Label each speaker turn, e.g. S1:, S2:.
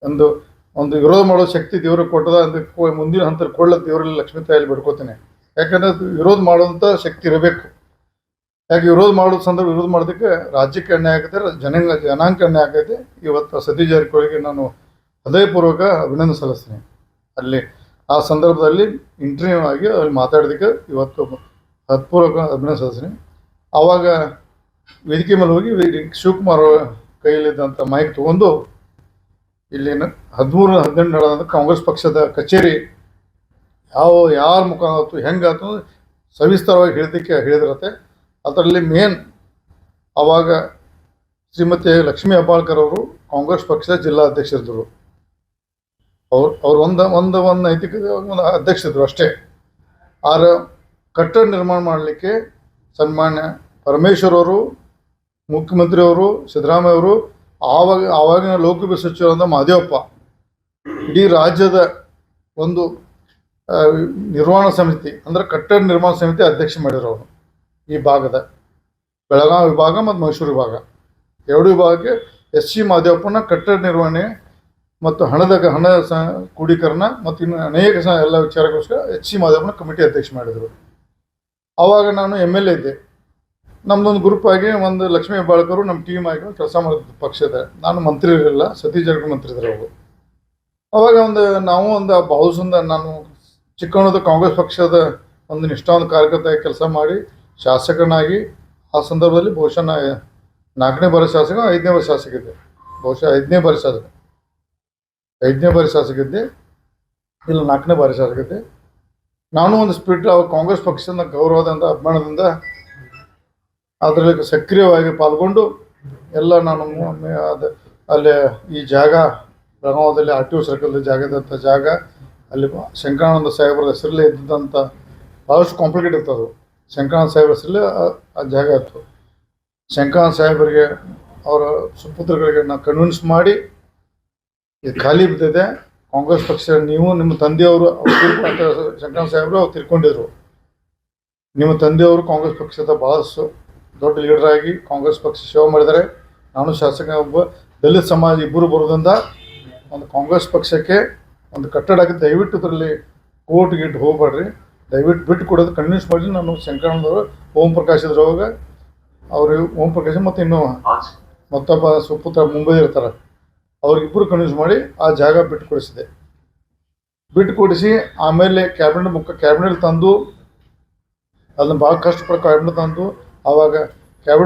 S1: ಒಂದು ಒಂದು ವಿರೋಧ ಮಾಡೋ ಶಕ್ತಿ ದೇವ್ರಿಗೆ ಕೊಟ್ಟದ ಅದಕ್ಕೆ ಮುಂದಿನ ಹಂತ ಕೊಳ್ಳ ದೇವರಲ್ಲಿ ಲಕ್ಷ್ಮೀ ತಾಯಲ್ಲಿ ಬಿಡ್ಕೋತೀನಿ. ಯಾಕಂದರೆ ಅದು ವಿರೋಧ ಮಾಡುವಂಥ ಶಕ್ತಿ ಇರಬೇಕು. ಯಾಕೆ ವಿರೋಧ ಮಾಡೋ ಸಂದರ್ಭ ವಿರೋಧ ಮಾಡೋದಕ್ಕೆ ರಾಜ್ಯಕ್ಕೆ ಅನ್ಯಾಯ ಆಗೈತೆ, ಜನಾಂಗಕ್ಕೆ ಅನ್ಯಾಯ ಆಗೈತೆ. ಇವತ್ತು ಸತೀಶ್ ಜಾರಕಿಹೊಳಿಗೆ ನಾನು ಹೃದಯಪೂರ್ವಕ ಅಭಿನಂದನೆ ಸಲ್ಲಿಸ್ತೀನಿ. ಅಲ್ಲಿ ಆ ಸಂದರ್ಭದಲ್ಲಿ ಇಂಟರ್ವ್ಯೂ ಆಗಿ ಅಲ್ಲಿ ಮಾತಾಡೋದಕ್ಕೆ ಇವತ್ತು ಹೃತ್ಪೂರ್ವಕ ಅಭಿನಂದನೆ ಸಲ್ಲಿಸ್ತೀನಿ. ಆವಾಗ ವೇದಿಕೆ ಮೇಲೆ ಹೋಗಿ ಶಿವಕುಮಾರ್ ಕೈಯಲ್ಲಿದ್ದಂಥ ಮೈಕ್ ತೊಗೊಂಡು ಇಲ್ಲಿನ 13-18 ನಡೆದಂಥ ಕಾಂಗ್ರೆಸ್ ಪಕ್ಷದ ಕಚೇರಿ ಯಾರ ಮುಖ ಆಯ್ತು ಹೆಂಗಾಯ್ತು ಸವಿಸ್ತಾರವಾಗಿ ಹೇಳಿದಿರತ್ತೆ. ಅದರಲ್ಲಿ ಮೇನ್ ಆವಾಗ ಶ್ರೀಮತಿ ಲಕ್ಷ್ಮೀ ಹೆಬ್ಬಾಳ್ಕರ್ ಅವರು ಕಾಂಗ್ರೆಸ್ ಪಕ್ಷದ ಜಿಲ್ಲಾ ಅಧ್ಯಕ್ಷರಿದ್ದರು. ಅವ್ರು ಒಂದು ನೈತಿಕ ಒಂದು ಅಧ್ಯಕ್ಷರಿದ್ದರು ಅಷ್ಟೇ. ಆರ ಕಟ್ಟಡ ನಿರ್ಮಾಣ ಮಾಡಲಿಕ್ಕೆ ಸನ್ಮಾನ್ಯ ಪರಮೇಶ್ವರ್ ಅವರು, ಮುಖ್ಯಮಂತ್ರಿಯವರು, ಸಿದ್ದರಾಮಯ್ಯ ಅವರು, ಆವಾಗಿನ ಲೋಕೋಪಯೋಗಿ ಸಚಿವರಾದ ಮಹದೇವಪ್ಪ, ಇಡೀ ರಾಜ್ಯದ ಒಂದು ನಿರ್ವಹಣಾ ಸಮಿತಿ ಅಂದರೆ ಕಟ್ಟಡ ನಿರ್ಮಾಣ ಸಮಿತಿ ಅಧ್ಯಕ್ಷ ಮಾಡಿರೋರು. ಈ ಭಾಗದ ಬೆಳಗಾವಿ ವಿಭಾಗ ಮತ್ತು ಮೈಸೂರು ವಿಭಾಗ ಎರಡು ವಿಭಾಗಕ್ಕೆ ಸಿ ಮಹದೇವಪ್ಪನ ಕಟ್ಟಡ ನಿರ್ವಹಣೆ ಮತ್ತು ಹಣ ಕ್ರೋಢೀಕರಣ ಮತ್ತು ಇನ್ನು ಅನೇಕ ಎಲ್ಲ ವಿಚಾರಕ್ಕೋಸ್ಕರ ಸಿ ಮಹದೇವಪ್ಪನ ಕಮಿಟಿ ಅಧ್ಯಕ್ಷ ಮಾಡಿದರು. ಆವಾಗ ನಾನು MLA ಇದ್ದೆ. ನಮ್ಮದೊಂದು ಗ್ರೂಪ್ ಆಗಿ ಒಂದು ಲಕ್ಷ್ಮೀ ಹೆಬ್ಬಾಳ್ಕರು ನಮ್ಮ ಟೀಮ್ ಆಗಿ ಕೆಲಸ ಮಾಡಿದ ಪಕ್ಷದ. ನಾನು ಮಂತ್ರಿ ಇರಲಿಲ್ಲ, ಸತೀಶ್ ಜಾರಕಿಹೊಳಿ ಮಂತ್ರಿ ಇದ್ರು ಅವರು. ಅವಾಗ ನಾವು ಬಹುಸಂದ ನಾನು ಚಿಕ್ಕವನದ ಕಾಂಗ್ರೆಸ್ ಪಕ್ಷದ ಒಂದು ನಿಷ್ಠಾವಂತ ಕಾರ್ಯಕರ್ತ ಕೆಲಸ ಮಾಡಿ ಶಾಸಕನಾಗಿ ಆ ಸಂದರ್ಭದಲ್ಲಿ ಬಹುಶಃ 4ನೇ ಬಾರಿ ಶಾಸಕ, 5ನೇ ಬಾರಿ ಶಾಸಕ ಇದ್ದೆ. ಬಹುಶಃ 5ನೇ ಬಾರಿ ಶಾಸಕ ಇದ್ದೆ, ಇಲ್ಲ 4ನೇ ಬಾರಿ ಶಾಸಕ ಇದ್ದೆ. ನಾನು ಒಂದು ಸ್ಪಿರಿಟ್ ಕಾಂಗ್ರೆಸ್ ಪಕ್ಷದ ಗೌರವದಿಂದ ಅಭಿಮಾನದಿಂದ ಅದರಲ್ಲಿ ಸಕ್ರಿಯವಾಗಿ ಪಾಲ್ಗೊಂಡು ಎಲ್ಲ ನಾನು ಅಲ್ಲಿ ಈ ಜಾಗ ಬೆಳಗಾವದಲ್ಲಿ RTO ಸರ್ಕಲ್ ಜಾಗ ಅಲ್ಲಿ ಶಂಕರಾನಂದ ಸಾಹೇಬರ ಹೆಸರಲ್ಲೇ ಇದ್ದಂಥ ಭಾಳಷ್ಟು ಕಾಂಪ್ಲಿಕೇಟ್ ಇತ್ತು. ಅದು ಶಂಕರಾನಂದ ಸಾಹೇಬ್ರ ಹೆಸರಲ್ಲೇ ಆ ಜಾಗ ಇತ್ತು. ಶಂಕರಾನಂದ ಸಾಹೇಬರಿಗೆ ಅವರ ಸುಪುತ್ರಗಳಿಗೆ ನಾವು ಕನ್ವಿನ್ಸ್ ಮಾಡಿ ಇದು ಖಾಲಿ ಬಿದ್ದಿದೆ, ಕಾಂಗ್ರೆಸ್ ಪಕ್ಷ ನೀವು ನಿಮ್ಮ ತಂದೆಯವರು ಶಂಕರಾನಂದ ಸಾಹೇಬರು ಅವ್ರು ತಿರ್ಕೊಂಡಿದ್ರು. ನಿಮ್ಮ ತಂದೆಯವರು ಕಾಂಗ್ರೆಸ್ ಪಕ್ಷದ ಭಾಳಷ್ಟು ದೊಡ್ಡ ಲೀಡರ್ ಆಗಿ ಕಾಂಗ್ರೆಸ್ ಪಕ್ಷ ಸೇವೆ ಮಾಡಿದ್ದಾರೆ. ನಾನು ಶಾಸಕ, ಒಬ್ಬ ದಲಿತ ಸಮಾಜ ಇಬ್ಬರು ಬರೋದ್ರಿಂದ ಒಂದು ಕಾಂಗ್ರೆಸ್ ಪಕ್ಷಕ್ಕೆ ಒಂದು ಕಟ್ಟಡ ಆಗಿ ದಯವಿಟ್ಟು ಇದರಲ್ಲಿ ಕೋರ್ಟ್ ಗಿಟ್ಟು ಹೋಗ್ಬೇಡ್ರಿ, ದಯವಿಟ್ಟು ಬಿಟ್ಟು ಕೊಡೋದು ಕನ್ವಿನ್ಸ್ ಮಾಡಿ. ನಾನು ಶಂಕರಾನಂದವರು ಓಂ ಪ್ರಕಾಶ್ ಇದ್ರವಾಗ ಅವರು ಓಂ ಪ್ರಕಾಶ್ ಮತ್ತು ಇನ್ನೂ ಮತ್ತೊಬ್ಬ ಸುಪುತ್ರ ಮುಂಬೈ ಇರ್ತಾರೆ, ಅವ್ರಿಗಿಬ್ಬರು ಕನ್ವಿನ್ಸ್ ಮಾಡಿ ಆ ಜಾಗ ಬಿಟ್ಟು ಕೊಡಿಸಿ ಆಮೇಲೆ ಕ್ಯಾಬಿನೆಟ್ ತಂದು ಅದನ್ನು ಭಾಳ ಕಷ್ಟಪಟ್ಟು ಕ್ಯಾಬಿನೆಟ್ ತಂದು ಆವಾಗ ಕ್ಯಾಬಿನೆಟ್